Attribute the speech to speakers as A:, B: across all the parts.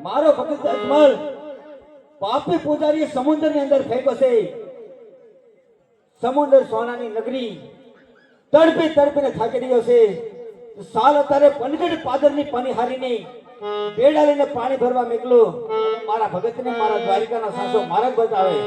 A: મારો ભગત અજમલ પાપી પૂજારી સમુદ્ર ની અંદર ફેંકો છે. સમુદ્ર સોનાની નગરી તડપી તડપીને થાકી રહ્યો છે. સાલ અત્યારે પનગઢ પાદરની પાણી હારીને બેડા લઈને પાણી ભરવા મેકલું. મારા ભગતને મારા દ્વારિકાના સાસો માર્ગ બતાવે.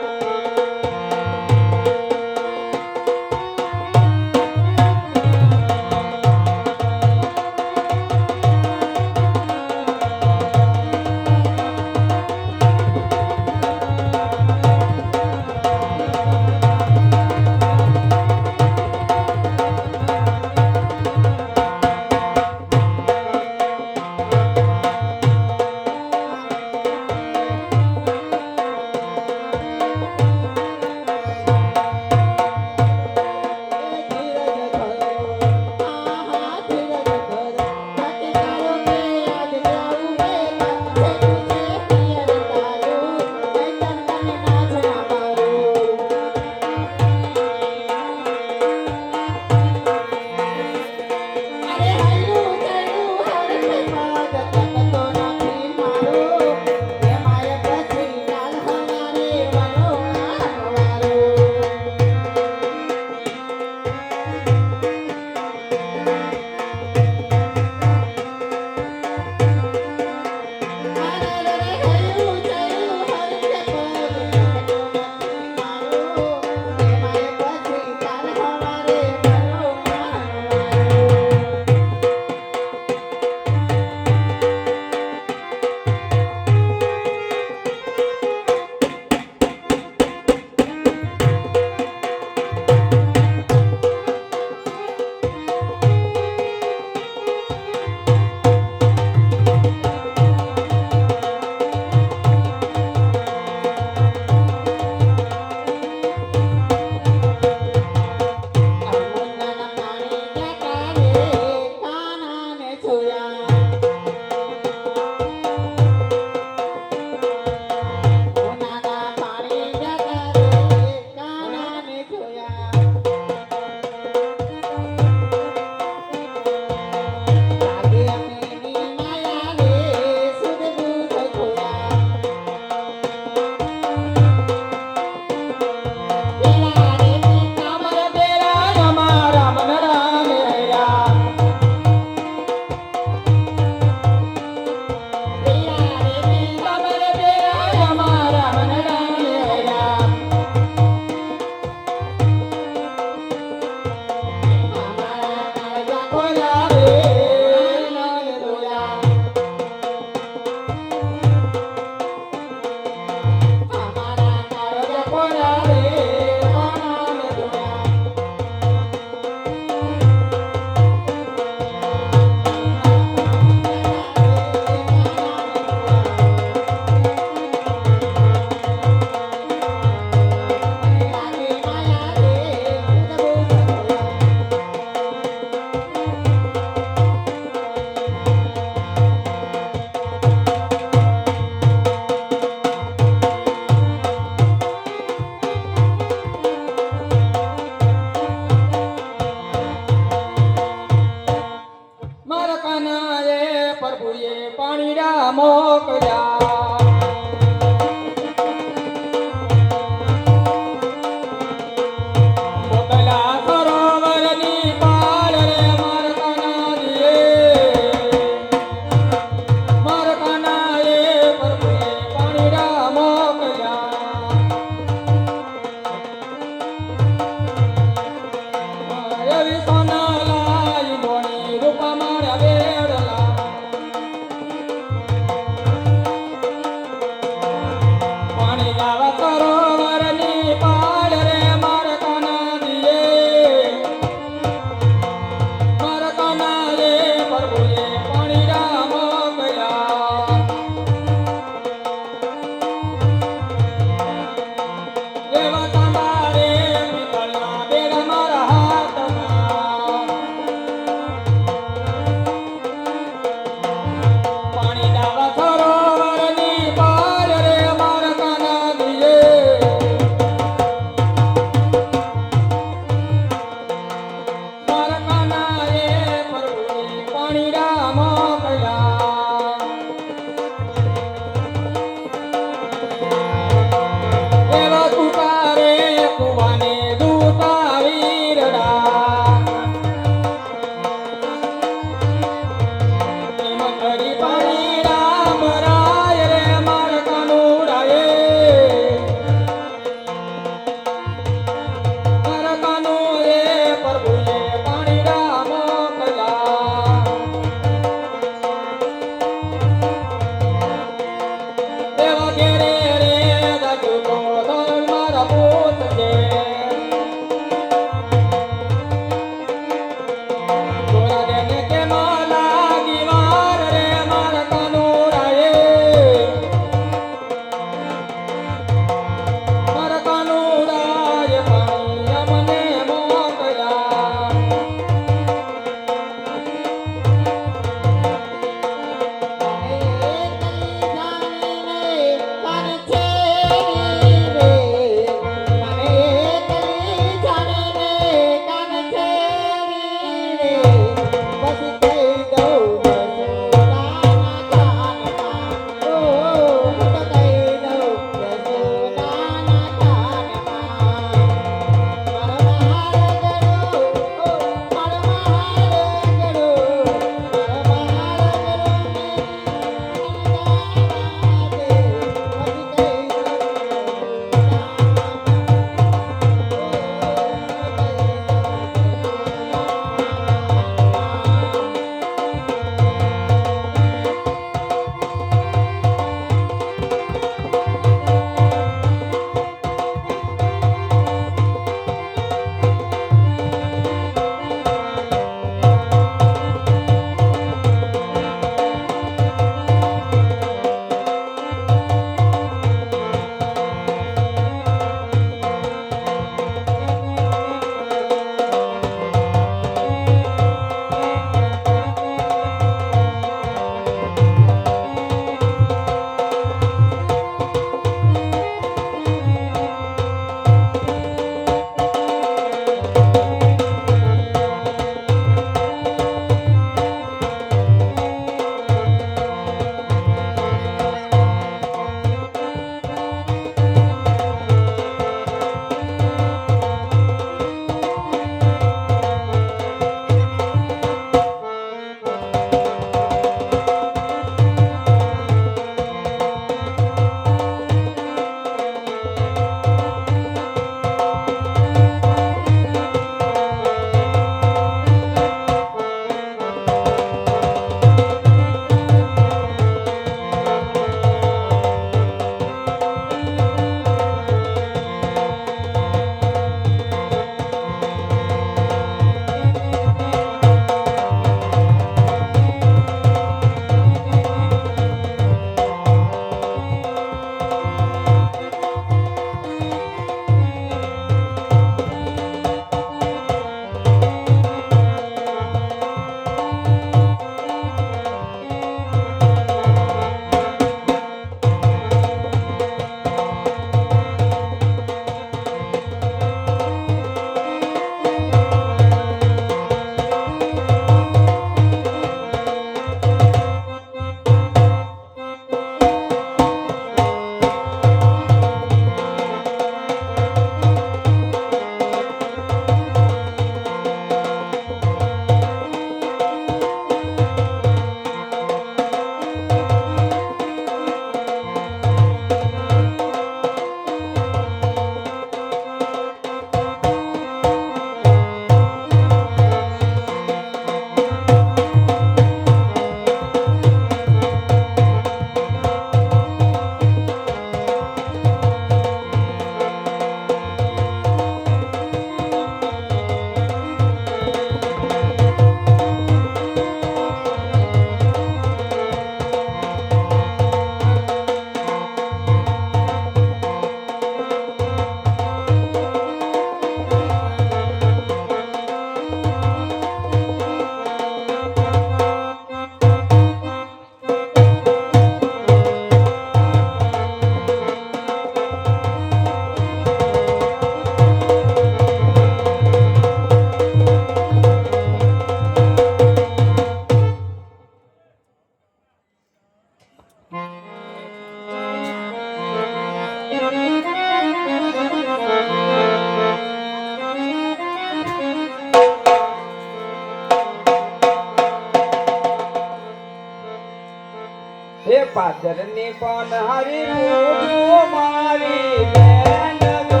B: પાદરની પણ હારી પૂરું મારી બેન જો.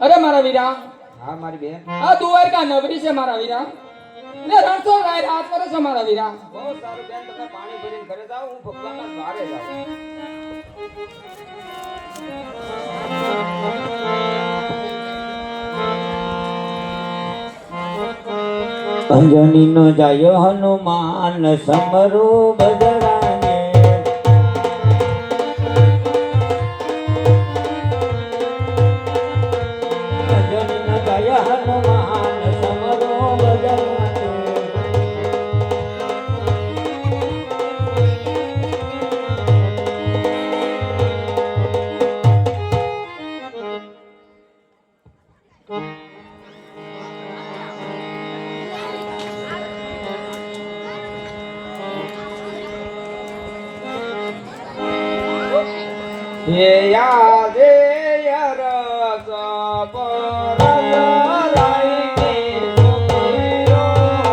C: અરે મારા વીરા,
B: હા મારી બેન,
C: આ દ્વારકા નગરી છે મારા વીરા, ને રણછોડ રાય રાજ કરે છે મારા વીરા.
B: બહુ સારું બેન. તમે પાણી ભરીને ઘરે જાઓ, હું ભગવાનના દ્વારે જાઉં.
A: અંજની નો જાયો હનુમાન સમરો બજરાને. અંજની નો જાયો હનુમાન સમરો બજરાને.
B: હે યાદ રસ પરસરાઈની સુખીઓ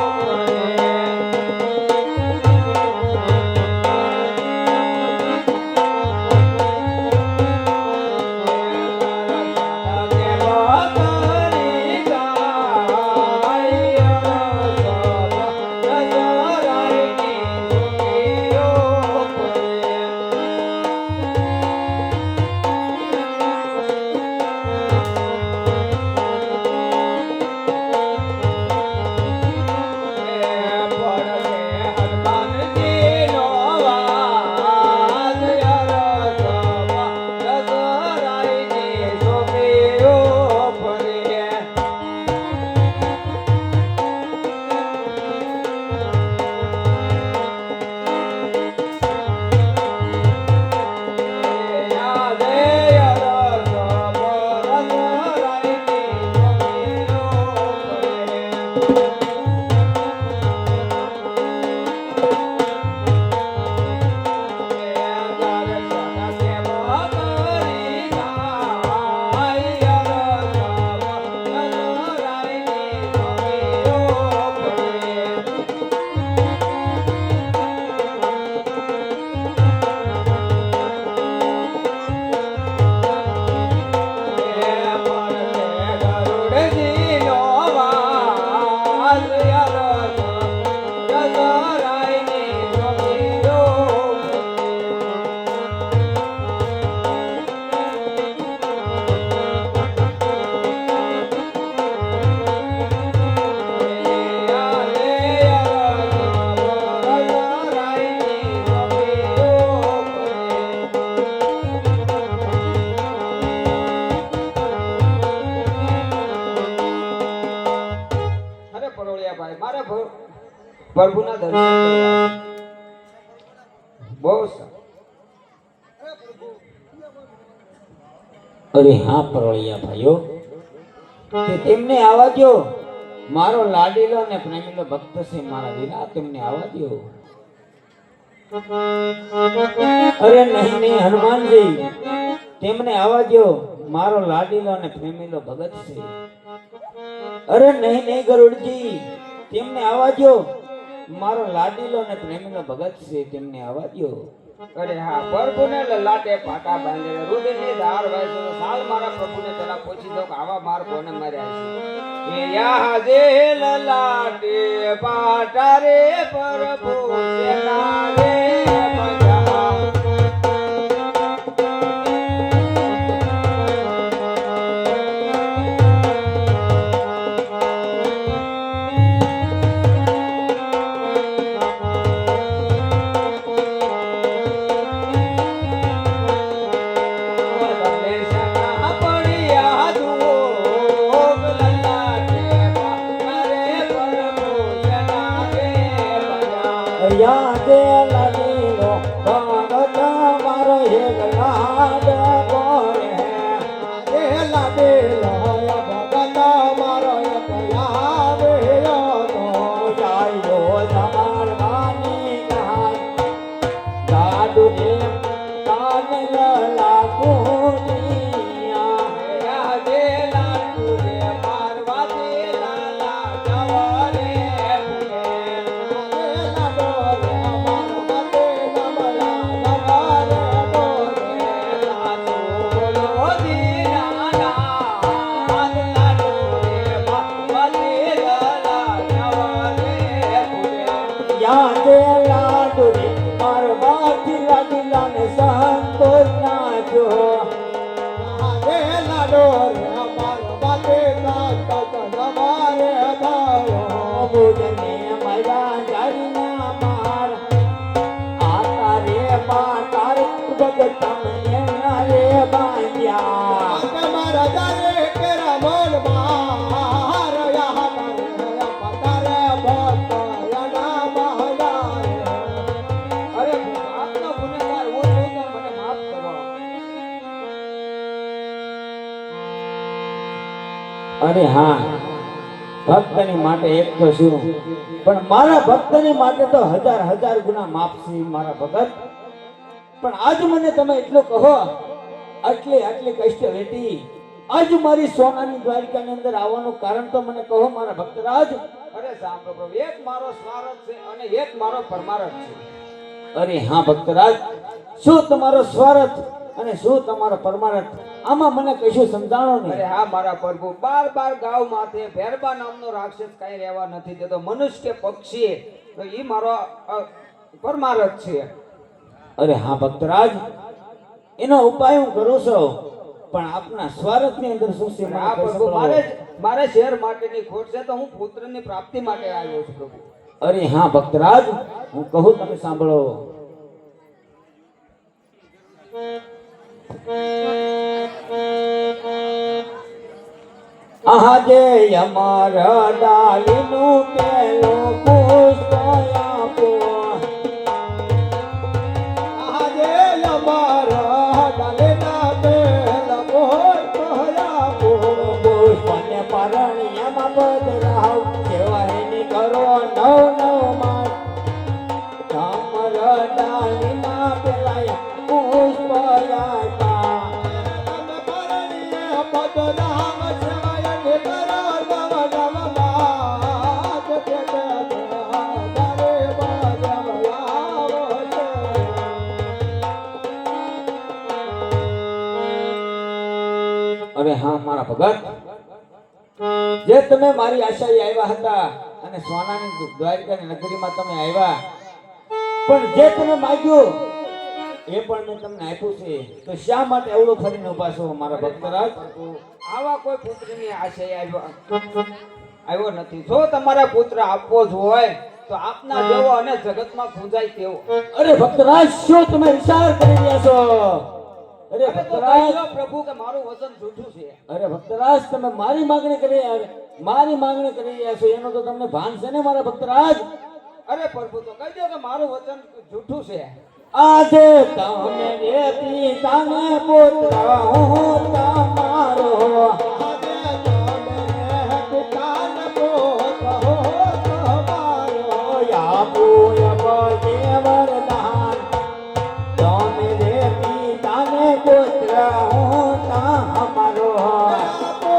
B: પ્રભુના દર્શન કરવા. બહુ સારું.
A: અરે હા પરોળિયા ભાઈઓ, કે તેમને આવા દો. મારો લાડીલો ને પ્રેમીલો ભક્ત છે મારા વીરા, તેમને આવા દો. અરે નહીં નહીં હનુમાનજી, તેમને આવા દો. મારો લાડીલો અને પ્રેમીલો ભગત છે. અરે નહીં નહીં ગરુડજી, તેમને આવા દો. મારો લાડીલો અને પ્રેમીલો ભગત છે, તેમને આવા દો.
B: અરે હા પ્રભુને લલાટે પાટા બાંધેલા રુધિરની ધાર વહેતો તો સાલ મારા પ્રભુને પેલા પૂછી દો કે આવા માર કોને માર્યા છે એ યા જે લલાટે પાટા રે પ્રભુ સેના રે બજા
A: યાદ લાગીલો ભગત મારો એક લાડ બોરે એ લાગેલો ભગત મારો એક લાવ્યો તો જાયો જમાડવાની ગાય ગાડુ ને કાન લાગુ
B: યાદે લાડુ રે પાર્વતી લાલા જવારે
A: યાદ લાડુ રે પાર્વતી લાગીલા ને સંતોષ નાજો યાદ લાડો રે પાર્વતી સંતોષ જવારે ભાયો બુજને મારા જારીના માર આતા રે પાટાર ભગત મને રે બાંધ્યા તમારા જારે કેરા મોલ માર યા પતારે ભક્ત યના મહલાય
B: અરે આપનો ગુનેગાર હું છું તો મને માફ કરો
A: અરે હા ભક્તની માટે એક તો શું પણ મારા ભક્તની માટે તો હજાર હજાર ગુના માફ છે મારા ભગત પણ આજ મને તમે એટલું કહો આટલી કષ્ટ વેઠી આજ મારી સોનાની દ્વારિકાની અંદર આવવાનું કારણ તો મને કહો મારા ભક્તરાજ
B: અરે સાંભળો પ્રભુ એક મારો સ્વાર્થ છે અને એક મારો પરમારથ છે
A: અરે હા ભક્તરાજ શું તમારો સ્વાર્થ અને શું તમારો પરમારથ આમાં મને કશું સમજાણો
B: અરે
A: નહીં
B: હા મારા પ્રભુ બાર ગાવ માથે ભેરબા નામનો રાક્ષસ કઈ રહેવા નથી દેતો મનુષ્ય કે પક્ષી તો ઈ મારો પરમારથ છે
A: અરે હા ભક્તરાજ એનો ઉપાય હું કરું છું પણ આપના સ્વાર્થની અંદર શું છે મને
B: હા
A: કહી
B: પ્રભુ
A: સંભળાવો.
B: મારે શહેર માટેની ખોટ છે તો હું પુત્રની પ્રાપ્તિ માટે આવ્યો છું પ્રભુ
A: અરે હા ભક્તરાજ હું કહું તમે સાંભળો આજે અમારા ડાલીનું પેલું પુષ્પ આપો આજે અમારા ડાલીના પેલા પુષ્પ આપો પુષ્પને પરણિયામાં બદલાવ કહેવાયની કરો નવ માસ અમારા ડાલીના પેલા પુષ્પ આપ્યા અરે હા મારા ભગત જે તમે મારી આશાએ આવ્યા હતા અને સોનાની દ્વારિકાની નગરીમાં તમે આવ્યા પણ જે તમે માંગ્યું એ પણ મેં તમને આપ્યું છે તો શા માટે એવડું ફરીને ઉભા છો મારા ભક્તરાજ
B: આવા કોઈ પુત્રની આશય આવ્યો નથી જો તમારા પુત્ર આપવો જ હોય તો આપના જેવો અને જગતમાં પૂજાય તેવો
A: અરે ભક્તરાજ શું તમે વિચાર કરી રહ્યા છો અરે
B: હવે તો
A: ભક્તરાજ
B: કહી દો પ્રભુ કે મારું વચન જૂઠું છે
A: અરે ભક્તરાજ તમે મારી માંગણી કરી રહ્યા છો એનો તો તમને ભાન છે ને મારા ભક્તરાજ
B: અરે પ્રભુ તો કહી દો કે મારું વચન જૂઠું છે
A: આજે તમે રે પિતાને પુત્ર હું તમારો આજે તમે રે પિતાને પુત્ર હું તમારો આપો જે વરદાન તમે રે પિતાને પુત્ર હું તમારો આપો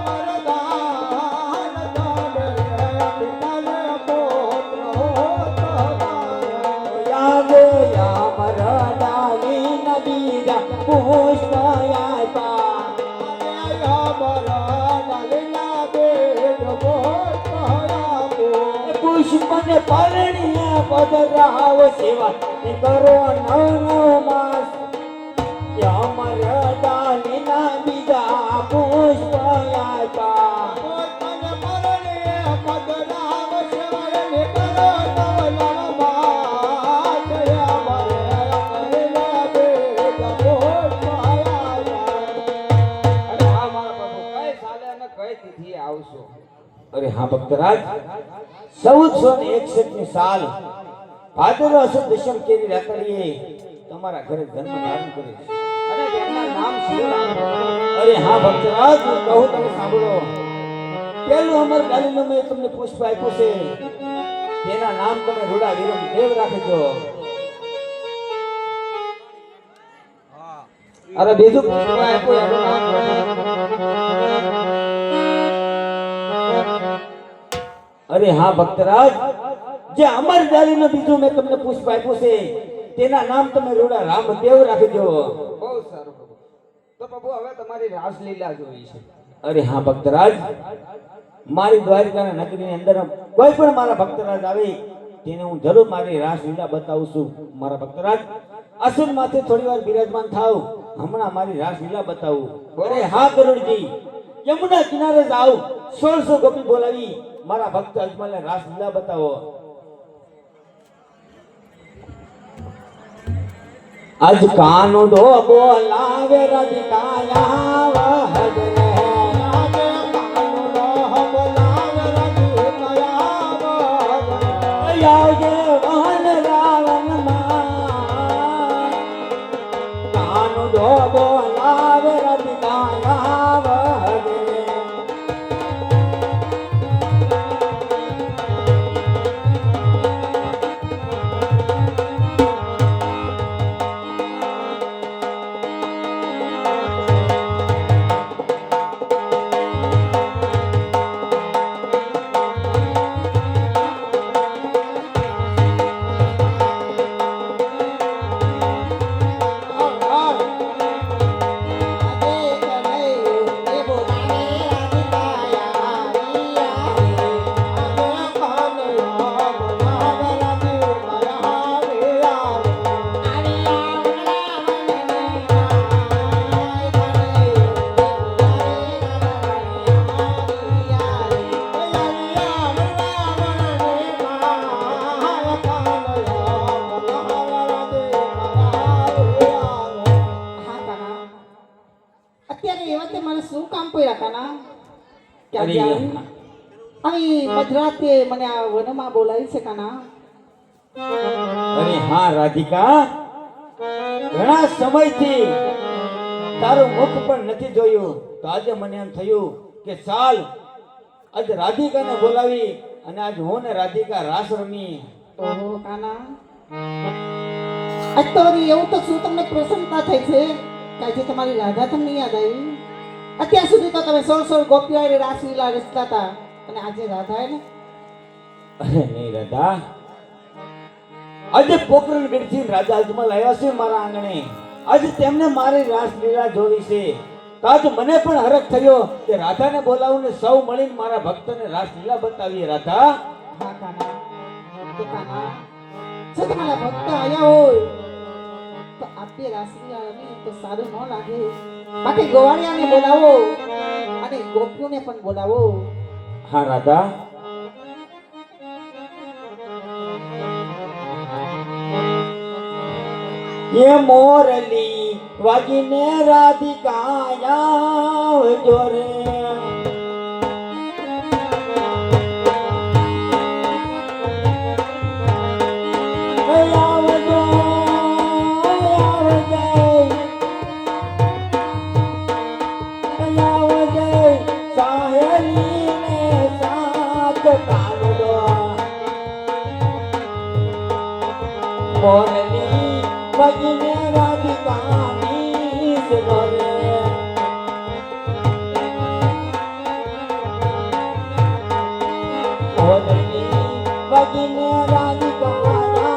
A: વરદાન તમે રે પિતાને પુત્ર હું તમારો યાદ પુષ્પ આપ્યા પુષ્પ ને પરણીએ પધરાવ સેવા ને કરો નવ માસ અમારા ડાલીના બીજા પુષ્પ આપ્યા
B: અને હા મારા પ્રભુ કઈ સાલે અને કઈ તિથિએ આવશો?
A: અરે હા ભક્તરાજ 1461 ની સાલ ભાદરવા સુદ દશમ કેરી રાતડીએ તમારા ઘરે જન્મ ધારણ કરે છે.
B: અને તેમના નામ શું રાખો?
A: અરે હા ભક્તરાજ હું કહું તમે સાંભળો. પેલું અમર ગાલીનું મેં તમને પુષ્પ આપ્યું છે તેના નામ તમે રૂડા વિરમ દેવ રાખજો.
B: અરે બીજું પુષ્પ આપ્યું એનું નામ પ્રભુ.
A: અરે હા ભક્તરાજ જે અમર ગાલીનું બીજું મેં તમને પુષ્પ આપ્યું છે તેના નામ તમે રૂડા રામદેવ રાખજો.
B: બહુ સારું પ્રભુ. તો પ્રભુ હવે તમારી રાસલીલા જોઈ છે.
A: અરે હા ભક્તરાજ મારી દ્વારિકાના નગરીની અંદર કોઈ પણ મારા ભક્તરાજ આવે તેને હું જરૂર મારી રાસલીલા બતાવું છું. મારા ભક્તરાજ આસન માથે થોડી વાર બિરાજમાન થાવ, હમણાં મારી રાસલીલા બતાવું. અરે હા ગરુડજી યમુના કિનારે જાવ 1600 ગોપી બોલાવી મારા ભક્ત અજમલને રાસલીલા બતાવો. આજ કાનુડો બોલાવે રાધિકાયા વહદરે આવજે વહન રાવણમાં કાનુડો બોલાવે રાધિકાયા વહદરે
D: અત્યારે એવા તે મને શું કામ પડ્યા કાના કે આજે
A: અરે
D: આવી? આવી મધરાતે મને આ વનમાં બોલાવી છે કાના.
A: અરે હા રાધિકા ઘણા સમયથી તારું મુખ પણ નથી જોયું તો આજે મને એમ થયું કે ચાલ આજે રાધિકાને બોલાવી અને આજ હું ને રાધિકા રાસ રમી.
D: ઓહો કાના, આજ તો વળી એવું તો શું તમને પ્રસન્નતા થઈ છે કે આજે તમારી રાધા તમને યાદ આવી? અત્યાર સુધી તો તમે 16 ગોપીઓ હારે રાસલીલા રચતા હતા અને આજે રાધા ને
A: અરે નહીં રાધા, આજે પોકરણગઢથી રાજા અજમલ આવ્યા છે મારા આંગણે. આજે તેમને મારી રાસલીલા જોવી છે તો આજે મને પણ હરખ થયો કે રાધાને બોલાવીને સૌ મળીને મારા ભક્તને રાસલીલા બતાવીએ. રાધા
D: હા કાના, તો કાના જો તમારા ભક્ત આયા હોય તો આપે રાસલીલા રમી તો સારું ન લાગે. માટે ગોવાળિયાને બોલાવો અને ગોપીઓને પણ બોલાવો.
A: હા રાધા, ये मोरली वागिने राधिका आवજો રે. આવજો, આવજે, સાહેલીને સાથ કાઢો. મોરલી વાગીને રાધિકાની સગરે. મોરલી વાગીને રાધિકાના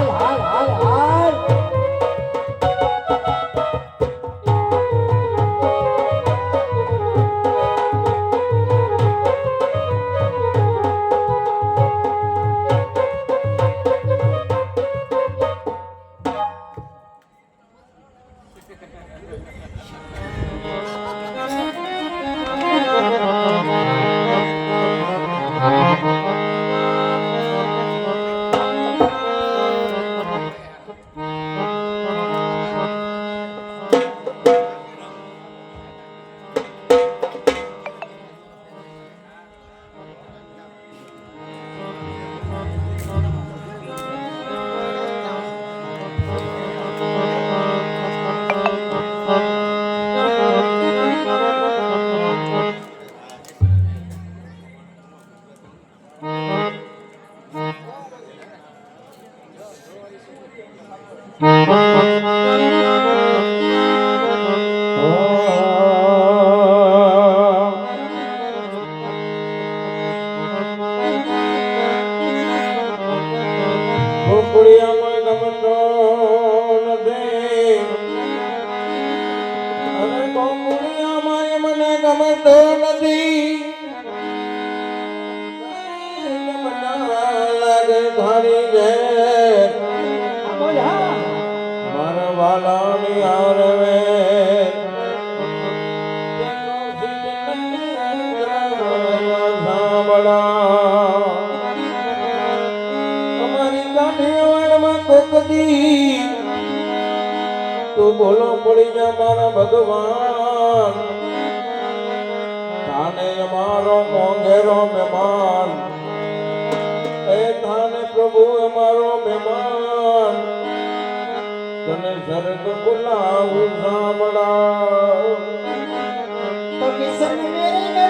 A: હાલ હાલ હાલ હાલ
E: ગોકુળિયામાં ગમતો નથી અને ગોકુળિયામાં મને ગમતો નથી લાગે થારી જે મારા વાલાની આરવે તું બોલો પડી જા મારા ભગવાન થાને અમારો મોંઘેરો મહેમાન એ થાને પ્રભુ અમારો મહેમાન તને શરદ બોલાવું સાંભળા
D: તો કિશન મેરે ગલે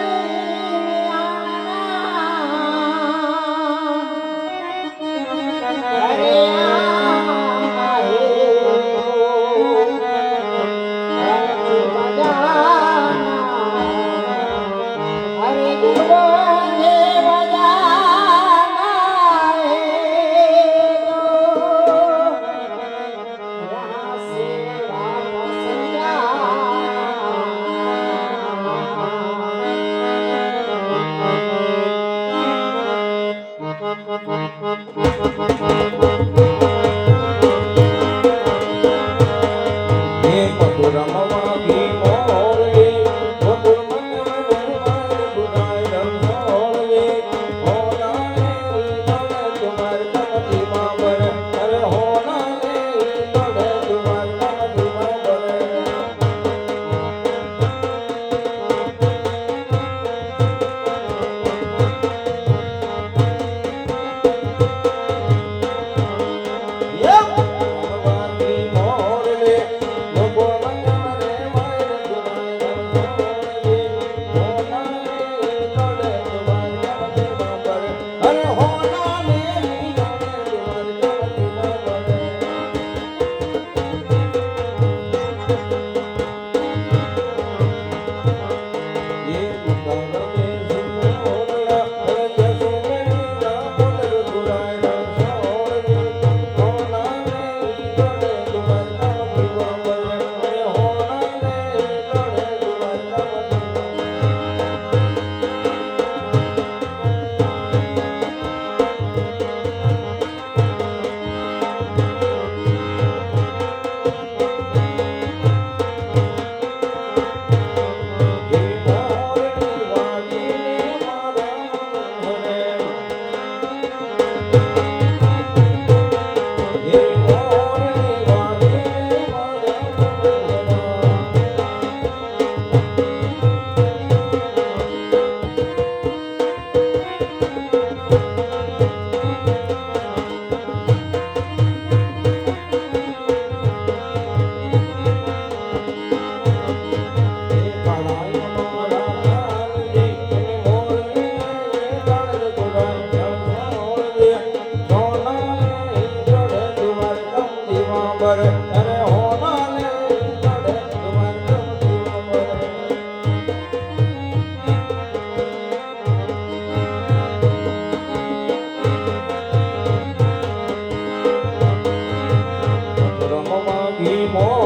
D: અરે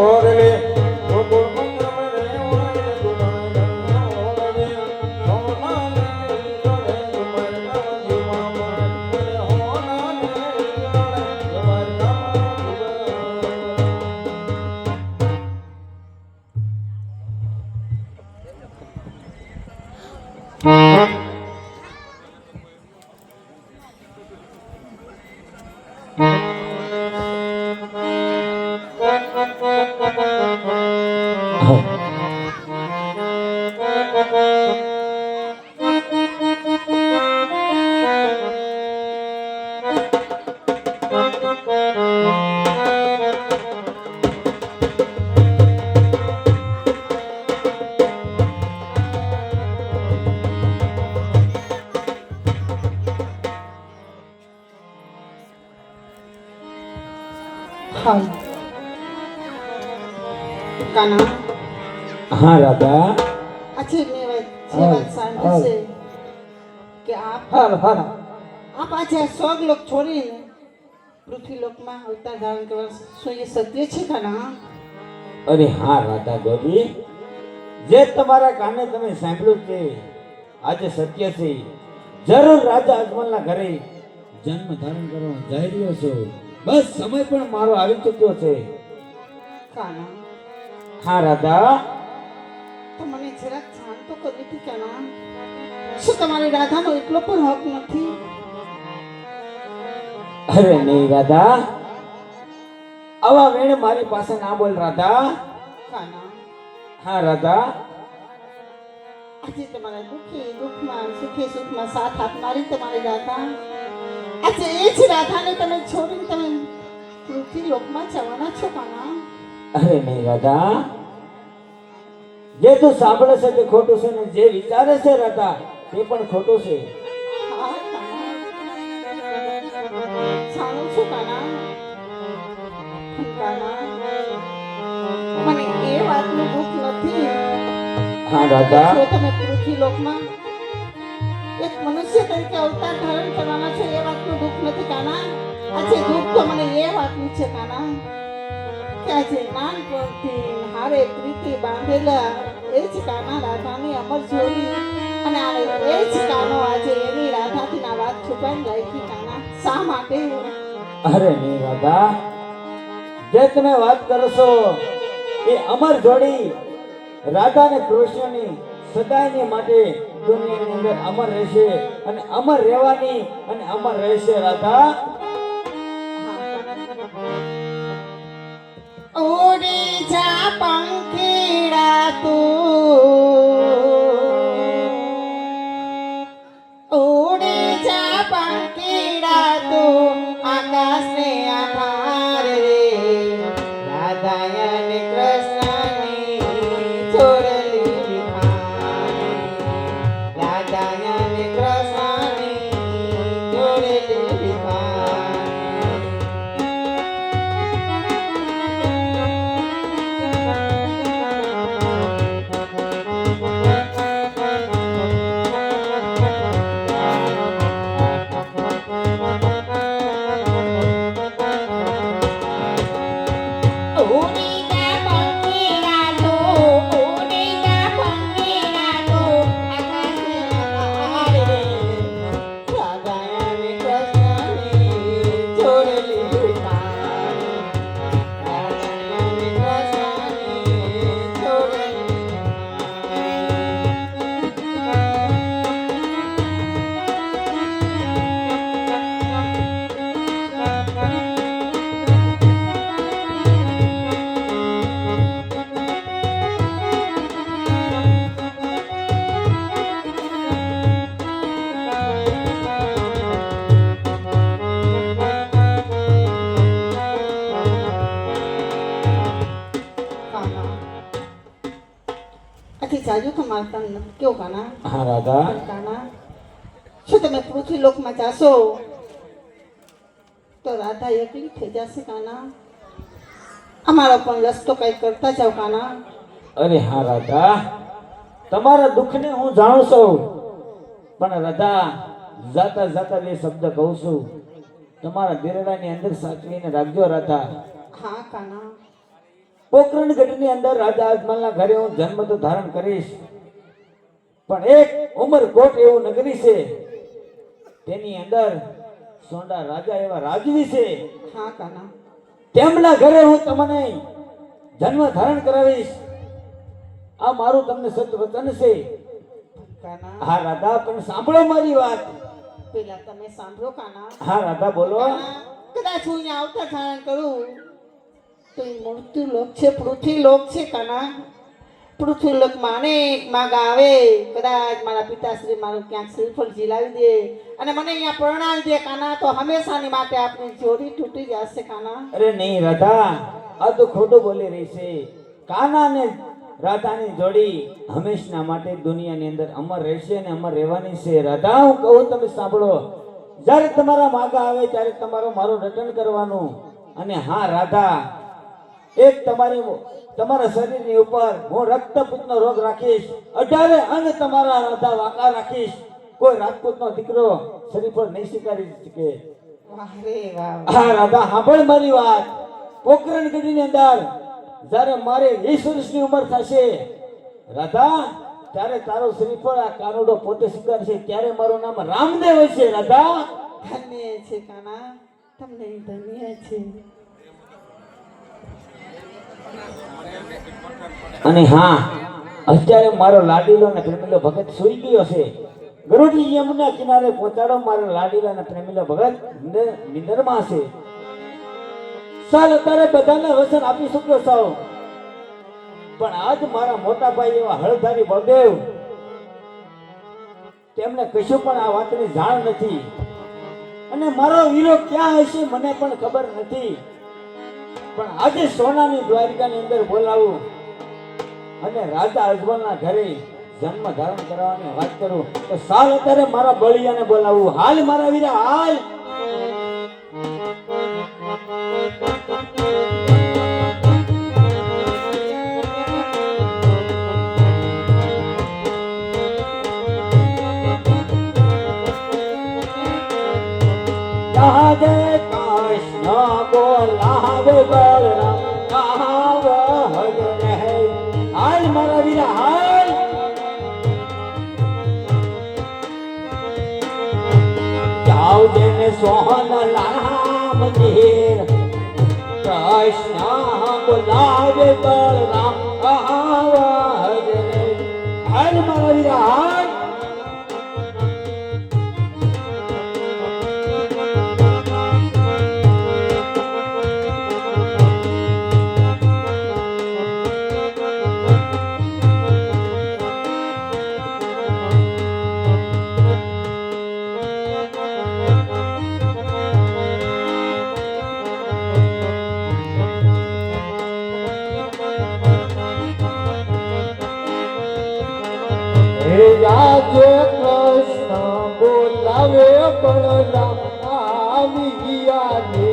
E: ઓરલે ગોકુળ મંગમ રેવાય તમારા ઓરલે સોનાને જોડે તમારા જીવા મને હોનાને જોડે તમારા
D: હા કાના
A: હા રાધા
D: આજે મેં વાત સાંભળી છે કે આપ આજે આ સ્વર્ગલોક છોડીને પૃથ્વીલોકમાં અવતાર ધારણ કરવા શું એ સત્ય છે કાના?
A: અરે હા રાધા ગોરી, જે તમારા કાને તમે સાંભળ્યું છે આજે સત્ય છે. જરૂર રાજા અજમલના ઘરે જન્મ ધારણ કરવા જઈ રહ્યો છો. બસ સમય પણ મારો આવી ચૂક્યો છે.
D: કાના
A: હા રાધા,
D: તો મને જરાક જાણ તો કરવી હતી કાના. શું તમારી રાધાનો એટલો પણ હક નથી?
A: અરે નહીં રાધા, આવા વેણ મારી પાસે ના બોલ રાધા.
D: કાના
A: હા રાધા,
D: આજે તમારા દુઃખમાં સુખે સુખમાં સાથ આપનારી તમારી રાધા, આજે એ જ રાધાને તમે છોડીને તમે પૃથ્વી લોકમાં જવાના છો કાના?
A: અરે નહીં રાધા, જે તું સાંભળે છે તે ખોટું છે ને જે વિચારે છે રાધા તે પણ ખોટું છે.
D: હા કાના, જાણું છું કાના. કાના, મને એ વાતનું દુઃખ નથી
A: હા રાધા,
D: જો તમે પૃથ્વી લોકમાં એક મનુષ્ય તરીકે અવતાર ધારણ કરવાના છો એ વાતનું દુઃખ નથી કાના. આજે દુઃખ તો મને એ વાતનું છે કાના કે આજે નાનપણથી હારે પ્રીતિ બાંધેલા એ જ કાના રાધાની અમર જોડી અને એ જ કાનો આજે એની રાધાથી ના વાત છુપાઈને રાખી કાના. શા માટે?
A: અરે નહીં રાધા, જે તમે વાત કરો છો એ અમર જોડી રાધા અને કૃષ્ણની સદાયની માટે દુનિયાની અંદર અમર રહેશે અને અમર રહેવાની અને અમર રહેશે રાધા.
D: ઉડી જા પંખીડા તું, ઉડી જા પંખીડા તું આકાશને આધારે રે. રાધા અને કૃષ્ણની છોડલી વિખાણી, રાધા અને કૃષ્ણની છોડલી વિખાણી. ઉડી જા પંખીડા તું, ઉડી જા પંખીડા તું આકાશને આધારે રે. રાધા અને કૃષ્ણની છોડલી વિખાણી, રાધા અને કૃષ્ણની છોડલી કાના. આથી જાજુ તો મારતા નથી કેવું કાના?
A: હા રાધા,
D: પણ કાના, શું તમે પૃથ્વી લોકમાં જાશો તો રાધા એકલી થઈ જશે કાના? અમારો પણ રસ્તો કઈ કરતા જાવ કાના.
A: અરે હા રાધા, તમારા દુઃખને હું જાણું છું, પણ રાધા જાતા જાતા બે શબ્દ કહું છું, તમારા દિરડાની અંદર સાચવીને રાખજો રાધા.
D: હા કાના,
A: પોકરણગઢની અંદર રાજા અજમલના ઘરે હું જન્મ તો ધારણ કરીશ, પણ એક ઉમરકોટ એવું નગરી છે, તેની અંદર સોંડા રાજા એવા રાજવી છે,
D: હા કાના,
A: તેમના ઘરે હું તમને જન્મ ધારણ કરાવીશ. આ મારું તમને સત્ય વચન છે.
D: કાના
A: હા રાધા, પણ સાંભળો મારી વાત.
D: પેલા તમે સાંભળો કાના.
A: હા રાધા બોલો.
D: કાના, કદાચ હું અહીંયા આવતા ધારણ કરું તો એ મૃત્યુ લોક છે, પૃથ્વી લોક છે કાના. પૃથ્વી લોકમાં અનેક માગ આવે, કદાચ મારા પિતાશ્રી મારું ક્યાંક શ્રીફળ ઝીલાવી દે અને મને અહીંયા પ્રણામ દે કાના, તો હંમેશાની માટે આપણી જોડી તૂટી જશે કાના.
A: અરે નહીં રાધા, આ તો ખોટું બોલી રહી છે. કાના ને રાધાની જોડી હંમેશના માટે દુનિયાની અંદર અમર રહેશે અને અમર રહેવાની છે. રાધા હું કહું તમે સાંભળો, જ્યારે તમારા માગા આવે ત્યારે તમારું મારું રટન કરવાનું. અને હા રાધા, એક તમારા શરીરની ઉપર હું રક્તપિત્તનો રોગ રાખીશ, 18 અંગ તમારા રાધા વાંકા રાખીશ. કોઈ રાજપૂતનો દીકરો શ્રીફળ નહીં સ્વીકારી શકે.
D: વાહ રે વાહ.
A: હા રાધા સાંભળ મારી વાત. પોકરણગઢની અંદર જ્યારે મારે 20 વર્ષની ઉંમર થશે રાધા, ત્યારે તારો શ્રીફળ આ કાનુડો પોતે સ્વીકારશે, ત્યારે મારું નામ રામદેવ હશે. રાધા
D: ધન્ય છે કાના, તમને ધન્ય છે.
A: અને હા, અત્યારે મારો લાડીલો અને પ્રેમીલો ભગત સૂઈ ગયો છે. ગરુડી યમુના કિનારે પહોંચાડો મારો લાડીલો અને પ્રેમીલો ભગત નિંદરમાં છે. ચાલ અત્યારે બધાને વચન આપી શક્યો છો, પણ આજ મારા મોટા ભાઈ એવા હળધારી બળદેવ, તેમને કશું પણ આ વાતની જાણ નથી. અને મારો વીરો ક્યાં હશે મને પણ ખબર નથી. પણ આજે સોનાની દ્વારિકાની અંદર બોલાવું અને રાજા અજમલના ઘરે જન્મ ધારણ કરવાની વાત કરું તો સાલ અત્યારે મારા બળિયાને બોલાવું. હાલ મારા વીરા હાલ. રાધે કૃષ્ણ બોલાવે બલરામ, કહાવ હરે હાલ મારા વીરા હાલ. જાઓ જેને સોહન લાલા મંદિર, કૃષ્ણ બોલાવે બલરામ, કહાવ હરે હાલ મારા વીરા હાલ. રાજે કૃષ્ણ બોલાવે બળરામ, આવી ગયા રે.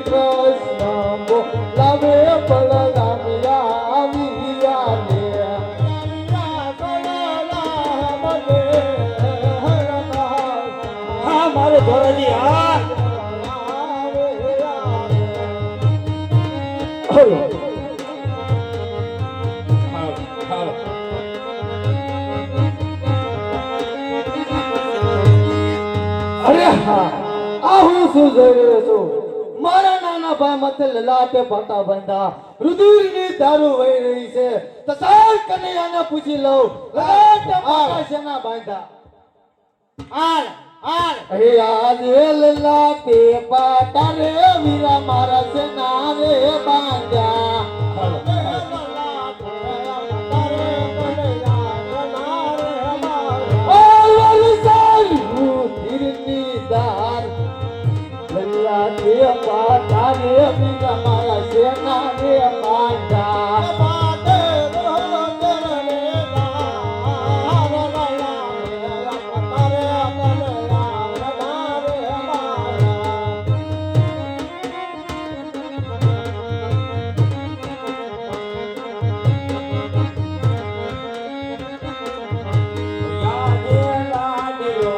A: કૃષ્ણ બોલાવે બળરામ, આવી ગયા રે. હા મારે ધોરાજી હા. અરે હા, આ હું શું જોઈ રહ્યો છું? મારા નાના ભાઈ માથે લલાટે પાટા બાંધા, રુધિરની દારૂ વહી રહી છે. તો ચાલ કનૈયાને પૂછી લઉં, લલાટે પાટા શેના બાંધા? અરે આજે લલાટે પાટા રે વીરા મારા શેના રે બાંધ્યા. પાટા રે વીરા મારા શેના રે બાંધ્યા.